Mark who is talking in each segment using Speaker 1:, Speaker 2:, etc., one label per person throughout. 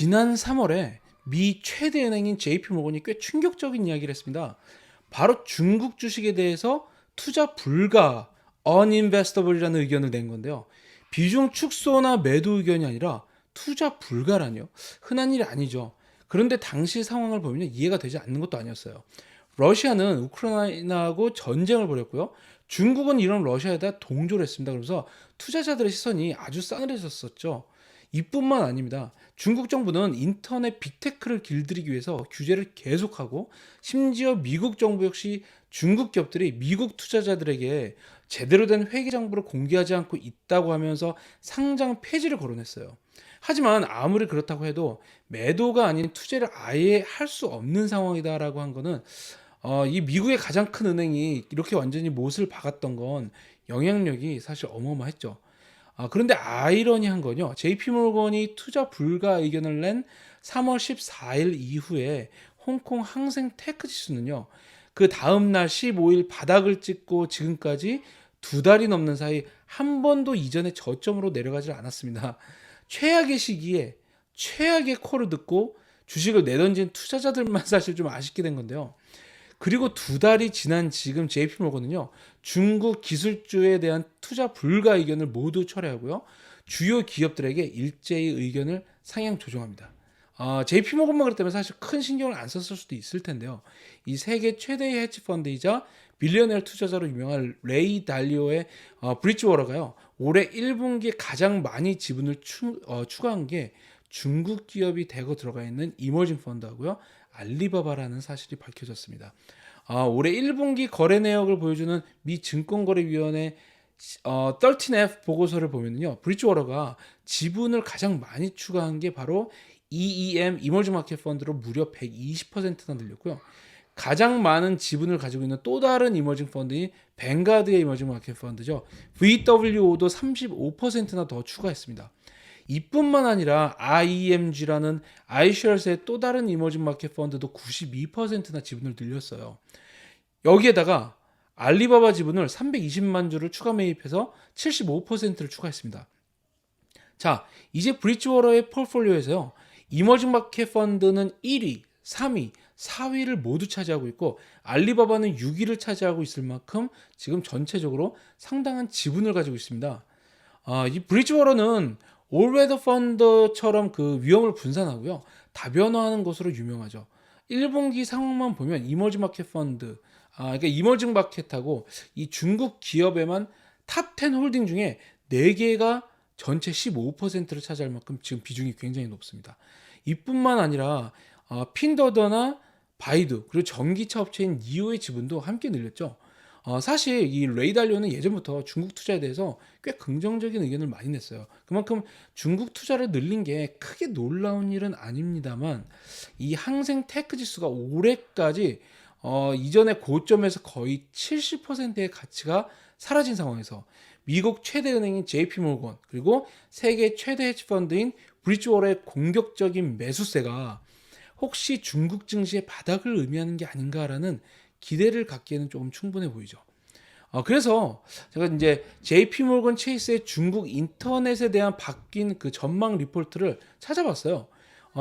Speaker 1: 지난 3월에 미 최대 은행인 JP모건이 꽤 충격적인 이야기를 했습니다. 바로 중국 주식에 대해서 투자 불가, uninvestable이라는 의견을 낸 건데요. 비중 축소나 매도 의견이 아니라 투자 불가라뇨. 흔한 일이 아니죠. 그런데 당시 상황을 보면 이해가 되지 않는 것도 아니었어요. 러시아는 우크라이나하고 전쟁을 벌였고요. 중국은 이런 러시아에다 동조를 했습니다. 그래서 투자자들의 시선이 아주 싸늘해졌었죠. 이뿐만 아닙니다. 중국 정부는 인터넷 빅테크를 길들이기 위해서 규제를 계속하고, 심지어 미국 정부 역시 중국 기업들이 미국 투자자들에게 제대로 된 회계 정보를 공개하지 않고 있다고 하면서 상장 폐지를 거론했어요. 하지만 아무리 그렇다고 해도 매도가 아닌 투자를 아예 할 수 없는 상황이다라고 한 거는, 이 미국의 가장 큰 은행이 이렇게 완전히 못을 박았던 건 영향력이 사실 어마어마했죠. 그런데 아이러니한 건요. JP모건이 투자 불가 의견을 낸 3월 14일 이후에 홍콩 항생 테크 지수는요. 그 다음 날 15일 바닥을 찍고 지금까지 두 달이 넘는 사이 한 번도 이전의 저점으로 내려가지 않았습니다. 최악의 시기에 최악의 콜을 듣고 주식을 내던진 투자자들만 사실 좀 아쉽게 된 건데요. 그리고 두 달이 지난 지금 JP모건은요. 중국 기술주에 대한 투자 불가 의견을 모두 철회하고요. 주요 기업들에게 일제히 의견을 상향 조정합니다. JP모건만 그랬다면 사실 큰 신경을 안 썼을 수도 있을 텐데요. 이 세계 최대의 헤지펀드이자 빌리어넬 투자자로 유명한 레이 달리오의 브리지워러가요. 올해 1분기에 가장 많이 지분을 추가한 게 중국 기업이 대거 들어가 있는 이머징 펀드하고요. 알리바바라는 사실이 밝혀졌습니다. 올해 1분기 거래 내역을 보여주는 미 증권거래위원회 13F 보고서를 보면요. 브리지워러가 지분을 가장 많이 추가한 게 바로 EEM 이머징 마켓 펀드로 무려 120%나 늘렸고요. 가장 많은 지분을 가지고 있는 또 다른 이머징 펀드인 뱅가드의 이머징 마켓 펀드죠. VWO도 35%나 더 추가했습니다. 이뿐만 아니라 IEMG라는 아이쉐어스의 또 다른 이머징 마켓 펀드도 92%나 지분을 늘렸어요. 여기에다가 알리바바 지분을 320만 주를 추가 매입해서 75%를 추가했습니다. 자, 이제 브리지워러의 포트폴리오에서요. 이머징 마켓 펀드는 1위, 3위, 4위를 모두 차지하고 있고, 알리바바는 6위를 차지하고 있을 만큼 지금 전체적으로 상당한 지분을 가지고 있습니다. 이 브리지워러는 올웨더 펀드처럼 그 위험을 분산하고요. 다변화하는 것으로 유명하죠. 1분기 상황만 보면 이머징 마켓 펀드, 그러니까 이머징 마켓하고 이 중국 기업에만 탑 10 홀딩 중에 4개가 전체 15%를 차지할 만큼 지금 비중이 굉장히 높습니다. 이뿐만 아니라 핀더더나 바이두, 그리고 전기차 업체인 니오의 지분도 함께 늘렸죠. 사실 이 레이 달리오는 예전부터 중국 투자에 대해서 꽤 긍정적인 의견을 많이 냈어요. 그만큼 중국 투자를 늘린 게 크게 놀라운 일은 아닙니다만, 이 항생 테크 지수가 올해까지 이전의 고점에서 거의 70%의 가치가 사라진 상황에서 미국 최대 은행인 JP모건, 그리고 세계 최대 헤지펀드인 브리지워러의 공격적인 매수세가 혹시 중국 증시의 바닥을 의미하는 게 아닌가라는 기대를 갖기에는 조금 충분해 보이죠. 그래서 제가 이제 JP모건 체이스의 중국 인터넷에 대한 바뀐 그 전망 리포트를 찾아봤어요.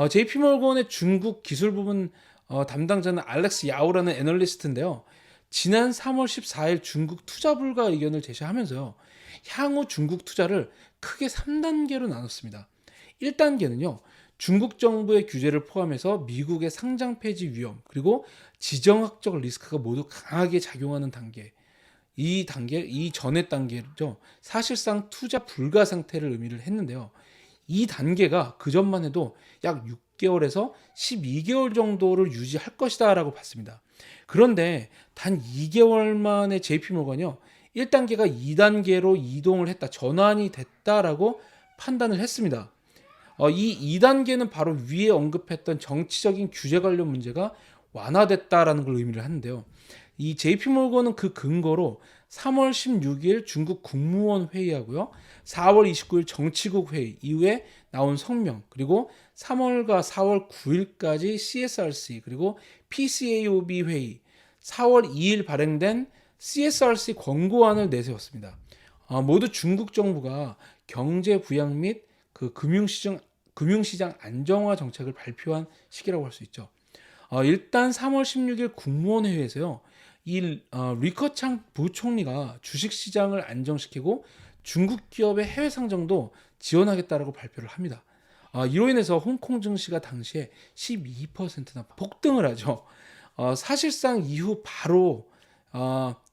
Speaker 1: JP모건의 중국 기술 부분 담당자는 알렉스 야오라는 애널리스트인데요. 지난 3월 14일 중국 투자 불가 의견을 제시하면서요. 향후 중국 투자를 크게 3단계로 나눴습니다. 1단계는요. 중국 정부의 규제를 포함해서 미국의 상장 폐지 위험, 그리고 지정학적 리스크가 모두 강하게 작용하는 단계. 이 전의 단계죠. 사실상 투자 불가 상태를 의미를 했는데요. 이 단계가 그 전만 해도 약 6개월에서 12개월 정도를 유지할 것이다 라고 봤습니다. 그런데 단 2개월 만에 JP모건이요. 1단계가 2단계로 이동을 했다, 전환이 됐다라고 판단을 했습니다. 이 2단계는 바로 위에 언급했던 정치적인 규제 관련 문제가 완화됐다라는 걸 의미를 하는데요. 이 JP모건은 그 근거로 3월 16일 중국 국무원 회의하고요. 4월 29일 정치국 회의 이후에 나온 성명, 그리고 3월과 4월 9일까지 CSRC, 그리고 PCAOB 회의, 4월 2일 발행된 CSRC 권고안을 내세웠습니다. 모두 중국 정부가 경제 부양 및 그 금융시장 금융시장 안정화 정책을 발표한 시기라고 할 수 있죠. 일단 3월 16일 국무원 회의에서요. 리커창 부총리가 주식시장을 안정시키고 중국 기업의 해외 상장도 지원하겠다라고 발표를 합니다. 이로 인해서 홍콩 증시가 당시에 12%나 폭등을 하죠. 사실상 이후 바로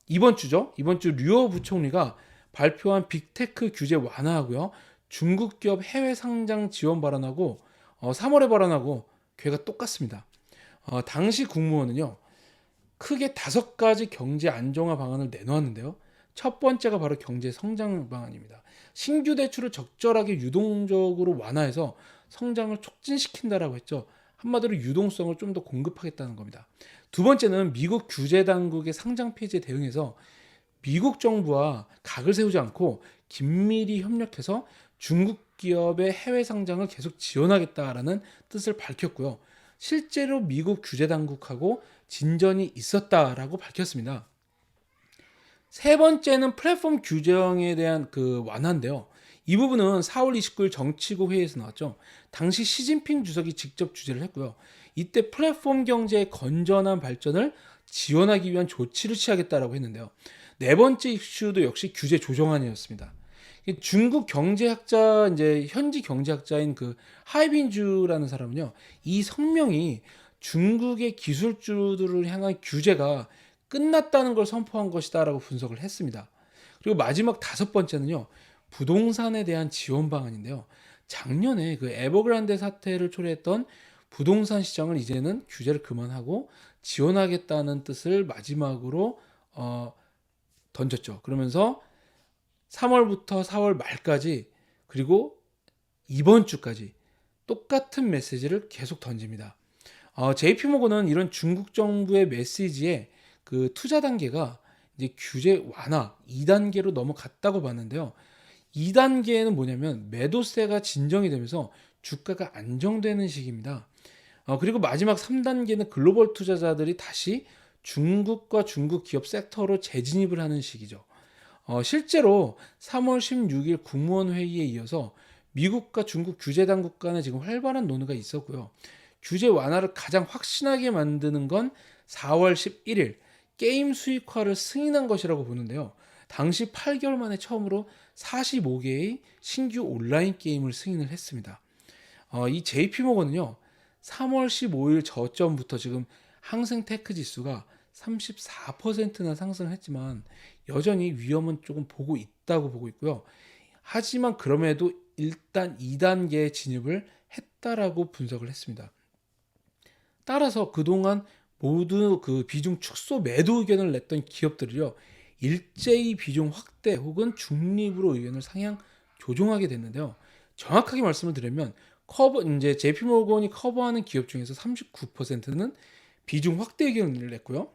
Speaker 1: 이번 주죠. 이번 주 류어 부총리가 발표한 빅테크 규제 완화하고요. 중국 기업 해외 상장 지원 발언하고 3월에 발언하고 괴가 똑같습니다. 당시 국무원은요. 크게 5가지 경제 안정화 방안을 내놓았는데요. 첫 번째가 바로 경제 성장 방안입니다. 신규 대출을 적절하게 유동적으로 완화해서 성장을 촉진시킨다라고 했죠. 한마디로 유동성을 좀 더 공급하겠다는 겁니다. 두 번째는 미국 규제 당국의 상장 폐지에 대응해서 미국 정부와 각을 세우지 않고 긴밀히 협력해서 중국 기업의 해외 상장을 계속 지원하겠다라는 뜻을 밝혔고요. 실제로 미국 규제 당국하고 진전이 있었다라고 밝혔습니다. 세 번째는 플랫폼 규정에 대한 그 완화인데요. 이 부분은 4월 29일 정치국 회의에서 나왔죠. 당시 시진핑 주석이 직접 주재를 했고요. 이때 플랫폼 경제의 건전한 발전을 지원하기 위한 조치를 취하겠다라고 했는데요. 네 번째 이슈도 역시 규제 조정안이었습니다. 중국 경제학자 이제 현지 경제학자인 그 하이빈주라는 사람은요. 이 성명이 중국의 기술주들을 향한 규제가 끝났다는 걸 선포한 것이다라고 분석을 했습니다. 그리고 마지막 5번째는요. 부동산에 대한 지원 방안인데요. 작년에 그 에버그란데 사태를 초래했던 부동산 시장을 이제는 규제를 그만하고 지원하겠다는 뜻을 마지막으로 던졌죠. 그러면서 3월부터 4월 말까지 그리고 이번 주까지 똑같은 메시지를 계속 던집니다. JP모건은 이런 중국 정부의 메시지에 그 투자 단계가 이제 규제 완화 2단계로 넘어갔다고 봤는데요. 2단계는 뭐냐면 매도세가 진정이 되면서 주가가 안정되는 시기입니다. 그리고 마지막 3단계는 글로벌 투자자들이 다시 중국과 중국 기업 섹터로 재진입을 하는 시기죠. 실제로 3월 16일 국무원 회의에 이어서 미국과 중국 규제 당국 간에 지금 활발한 논의가 있었고요. 규제 완화를 가장 확신하게 만드는 건 4월 11일 게임 수익화를 승인한 것이라고 보는데요. 당시 8개월 만에 처음으로 45개의 신규 온라인 게임을 승인을 했습니다. 이 JP모건은요. 3월 15일 저점부터 지금 항생 테크 지수가 34%나 상승했지만 여전히 위험은 조금 보고 있다고 보고 있고요. 하지만 그럼에도 일단 2단계에 진입을 했다라고 분석을 했습니다. 따라서 그동안 모두 그 비중 축소 매도 의견을 냈던 기업들이요. 일제히 비중 확대 혹은 중립으로 의견을 상향 조정하게 됐는데요. 정확하게 말씀을 드리면 이제 JP모건이 커버하는 기업 중에서 39%는 비중 확대 의견을 냈고요.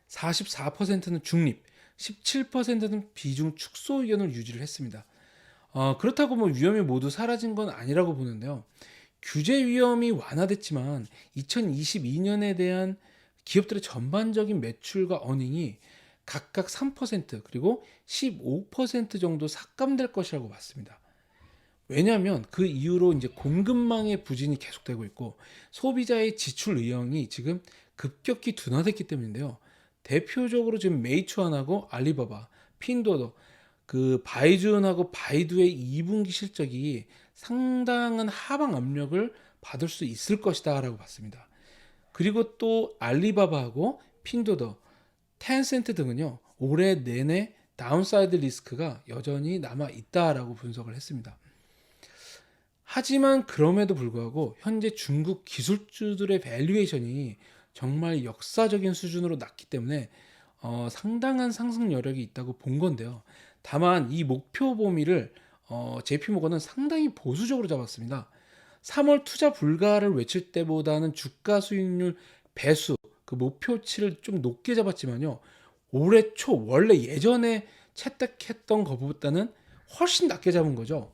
Speaker 1: 44%는 중립, 17%는 비중 축소 의견을 유지를 했습니다. 그렇다고 뭐 위험이 모두 사라진 건 아니라고 보는데요. 규제 위험이 완화됐지만 2022년에 대한 기업들의 전반적인 매출과 어닝이 각각 3% 그리고 15% 정도 삭감될 것이라고 봤습니다. 왜냐하면 그 이후로 이제 공급망의 부진이 계속되고 있고 소비자의 지출 의형이 지금 급격히 둔화됐기 때문인데요. 대표적으로 지금 메이투안하고 알리바바, 핀도도, 그 바이준하고 바이두의 2분기 실적이 상당한 하방 압력을 받을 수 있을 것이다라고 봤습니다. 그리고 또 알리바바하고 핀도더, 텐센트 등은요. 올해 내내 다운사이드 리스크가 여전히 남아 있다라고 분석을 했습니다. 하지만 그럼에도 불구하고 현재 중국 기술주들의 밸류에이션이 정말 역사적인 수준으로 낮기 때문에 상당한 상승 여력이 있다고 본 건데요. 다만 이 목표 범위를 JP모건은 상당히 보수적으로 잡았습니다. 3월 투자 불가를 외칠 때보다는 주가 수익률 배수 그 목표치를 좀 높게 잡았지만요. 올해 초 원래 예전에 채택했던 것보다는 훨씬 낮게 잡은 거죠.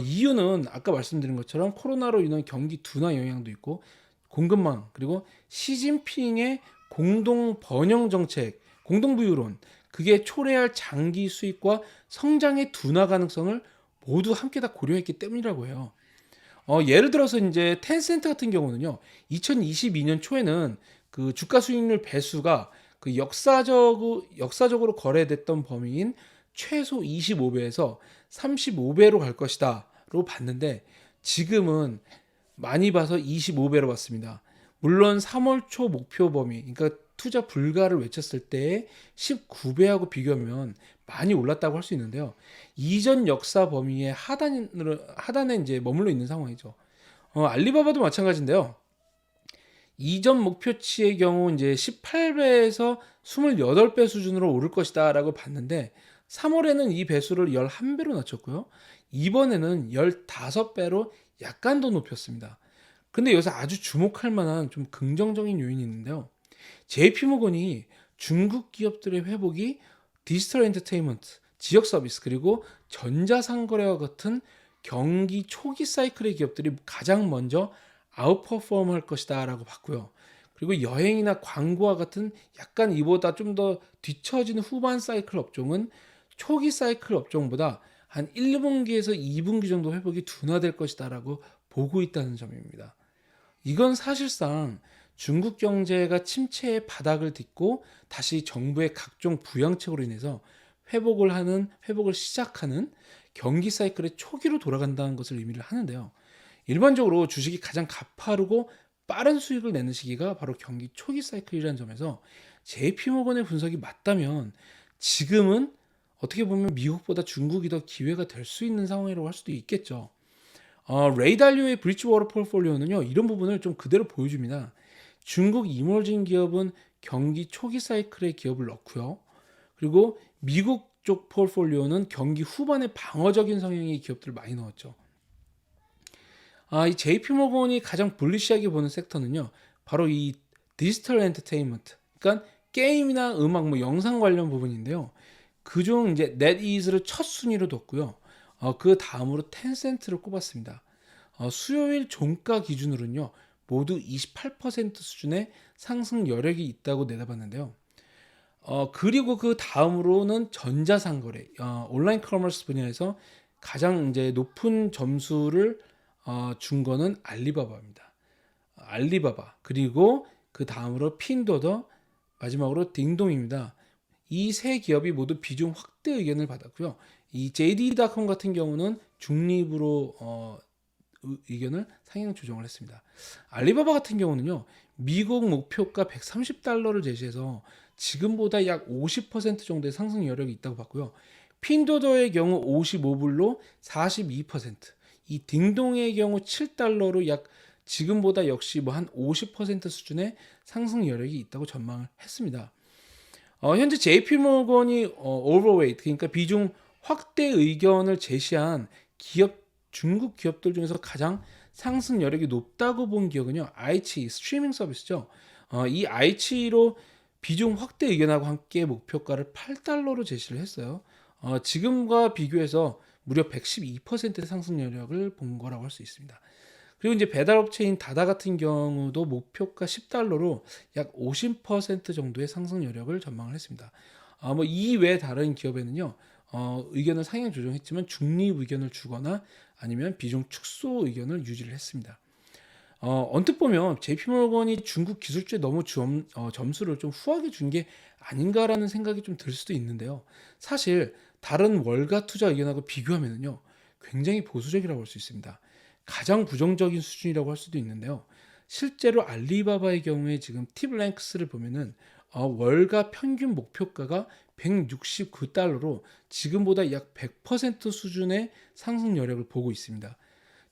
Speaker 1: 이유는 아까 말씀드린 것처럼 코로나로 인한 경기 둔화 영향도 있고 공급망 그리고 시진핑의 공동 번영 정책, 공동 부유론 그게 초래할 장기 수익과 성장의 둔화 가능성을 모두 함께 다 고려했기 때문이라고 해요. 예를 들어서 이제 텐센트 같은 경우는요. 2022년 초에는 그 주가 수익률 배수가 그 역사적으로 거래됐던 범위인 최소 25배에서 35배로 갈 것이다로 봤는데 지금은 많이 봐서 25배로 봤습니다. 물론 3월 초 목표 범위, 그러니까 투자 불가를 외쳤을 때 19배하고 비교하면 많이 올랐다고 할 수 있는데요. 이전 역사 범위의 하단에 이제 머물러 있는 상황이죠. 알리바바도 마찬가지인데요. 이전 목표치의 경우 이제 18배에서 28배 수준으로 오를 것이다라고 봤는데 3월에는 이 배수를 11배로 낮췄고요. 이번에는 15배로 약간 더 높였습니다. 근데 여기서 아주 주목할 만한 좀 긍정적인 요인이 있는데요. JP모건이 중국 기업들의 회복이 디지털 엔터테인먼트, 지역 서비스 그리고 전자상거래와 같은 경기 초기 사이클의 기업들이 가장 먼저 아웃퍼폼 할 것이다 라고 봤고요. 그리고 여행이나 광고와 같은 약간 이보다 좀 더 뒤처지는 후반 사이클 업종은 초기 사이클 업종보다 한 1분기에서 2분기 정도 회복이 둔화될 것이다 라고 보고 있다는 점입니다. 이건 사실상 중국 경제가 침체의 바닥을 딛고 다시 정부의 각종 부양책으로 인해서 회복을 시작하는 경기 사이클의 초기로 돌아간다는 것을 의미를 하는데요. 일반적으로 주식이 가장 가파르고 빠른 수익을 내는 시기가 바로 경기 초기 사이클이라는 점에서 JP모건의 분석이 맞다면 지금은 어떻게 보면 미국보다 중국이 더 기회가 될 수 있는 상황이라고 할 수도 있겠죠. 레이 달리오의 브리지워터 포트폴리오는요 이런 부분을 좀 그대로 보여줍니다. 중국 이머징 기업은 경기 초기 사이클의 기업을 넣고요. 그리고 미국 쪽 포트폴리오는 경기 후반에 방어적인 성향의 기업들을 많이 넣었죠. 이 JP모건이 가장 불리시하게 보는 섹터는요. 바로 이 디지털 엔터테인먼트, 그러니까 게임이나 음악, 뭐 영상 관련 부분인데요. 그중 이제 넷이즈를 첫 순위로 뒀고요. 그 다음으로 텐센트를 꼽았습니다. 수요일 종가 기준으로는요. 모두 28% 수준의 상승 여력이 있다고 내다봤는데요. 그리고 그 다음으로는 전자상거래, 온라인 커머스 분야에서 가장 이제 높은 점수를 준 거는 알리바바입니다. 알리바바 그리고 그 다음으로 핀도더 마지막으로 딩동입니다. 이 세 기업이 모두 비중 확대 의견을 받았고요. 이 JD.com 같은 경우는 중립으로 의견을 상향 조정을 했습니다. 알리바바 같은 경우는요. 미국 목표가 130달러를 제시해서 지금보다 약 50% 정도의 상승 여력이 있다고 봤고요. 핀도더의 경우 55불로 42%, 이 딩동의 경우 7달러로 약 지금보다 역시 뭐 한 50% 수준의 상승 여력이 있다고 전망을 했습니다. 현재 JP모건이 overweight, 그러니까 비중 확대 의견을 제시한 중국 기업들 중에서 가장 상승 여력이 높다고 본 기업은요, 아이치 스트리밍 서비스죠. 이 아이치로 비중 확대 의견하고 함께 목표가를 8달러로 제시를 했어요. 지금과 비교해서 무려 112%의 상승 여력을 본 거라고 할 수 있습니다. 그리고 이제 배달업체인 다다 같은 경우도 목표가 10달러로 약 50% 정도의 상승 여력을 전망을 했습니다. 뭐 이 외 다른 기업에는요, 의견을 상향 조정했지만 중립 의견을 주거나 아니면 비중 축소 의견을 유지를 했습니다. 언뜻 보면 JP모건이 중국 기술주에 너무 점수를 좀 후하게 준 게 아닌가라는 생각이 좀 들 수도 있는데요. 사실 다른 월가 투자 의견하고 비교하면요, 굉장히 보수적이라고 할 수 있습니다. 가장 부정적인 수준이라고 할 수도 있는데요. 실제로 알리바바의 경우에 지금 팁랭크스를 보면은 월가 평균 목표가가 169달러로 지금보다 약 100% 수준의 상승 여력을 보고 있습니다.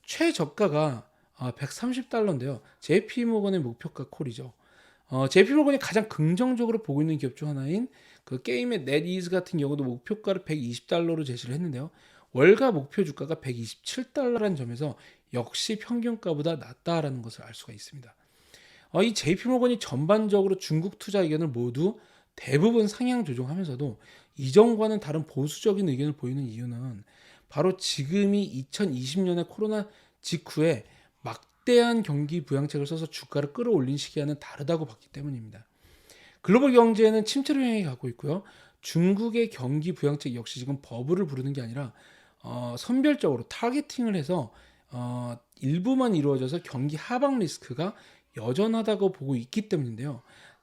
Speaker 1: 최저가가 130달러인데요. JP모건의 목표가 콜이죠. JP모건이 가장 긍정적으로 보고 있는 기업 중 하나인 그 게임의 넷이즈 같은 경우도 목표가를 120달러로 제시를 했는데요. 월가 목표 주가가 127달러라는 점에서 역시 평균가보다 낮다라는 것을 알 수가 있습니다. 이 JP모건이 전반적으로 중국 투자 의견을 모두 대부분 상향 조정하면서도 이전과는 다른 보수적인 의견을 보이는 이유는 바로 지금이 2020년의 코로나 직후에 막대한 경기 부양책을 써서 주가를 끌어올린 시기와는 다르다고 봤기 때문입니다. 글로벌 경제는 침체로 향해 가고 있고요. 중국의 경기 부양책 역시 지금 버블을 부르는 게 아니라 선별적으로 타겟팅을 해서 일부만 이루어져서 경기 하방 리스크가 여전하다고 보고 있기 때문인데요.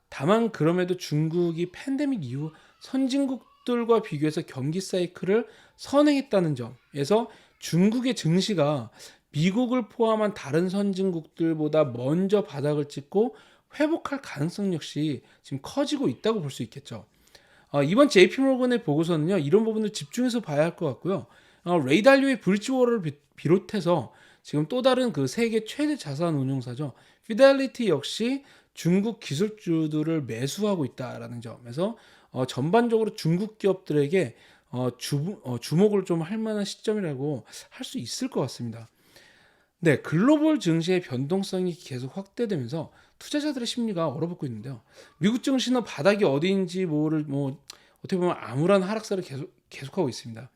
Speaker 1: 다만 그럼에도 중국이 팬데믹 이후 선진국들과 비교해서 경기 사이클을 선행했다는 점에서 중국의 증시가 미국을 포함한 다른 선진국들보다 먼저 바닥을 찍고 회복할 가능성 역시 지금 커지고 있다고 볼 수 있겠죠. 이번 JP모건의 보고서는요, 이런 부분을 집중해서 봐야 할 것 같고요. 레이 달리오의 브릿지워터를 비롯해서 지금 또 다른 그 세계 최대 자산 운용사죠. 피델리티 역시 중국 기술주들을 매수하고 있다라는 점에서 전반적으로 중국 기업들에게 주목을 좀 할 만한 시점이라고 할 수 있을 것 같습니다. 네, 글로벌 증시의 변동성이 계속 확대되면서 투자자들의 심리가 얼어붙고 있는데요. 미국 증시는 바닥이 어디인지 어떻게 보면 암울한 하락세를 계속하고 있습니다.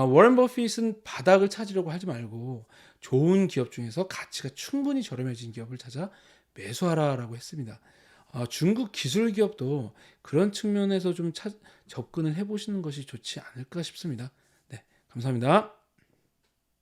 Speaker 1: 워렌 버핏은 바닥을 찾으려고 하지 말고 좋은 기업 중에서 가치가 충분히 저렴해진 기업을 찾아 매수하라라고 했습니다. 중국 기술 기업도 그런 측면에서 좀 접근을 해보시는 것이 좋지 않을까 싶습니다. 네, 감사합니다.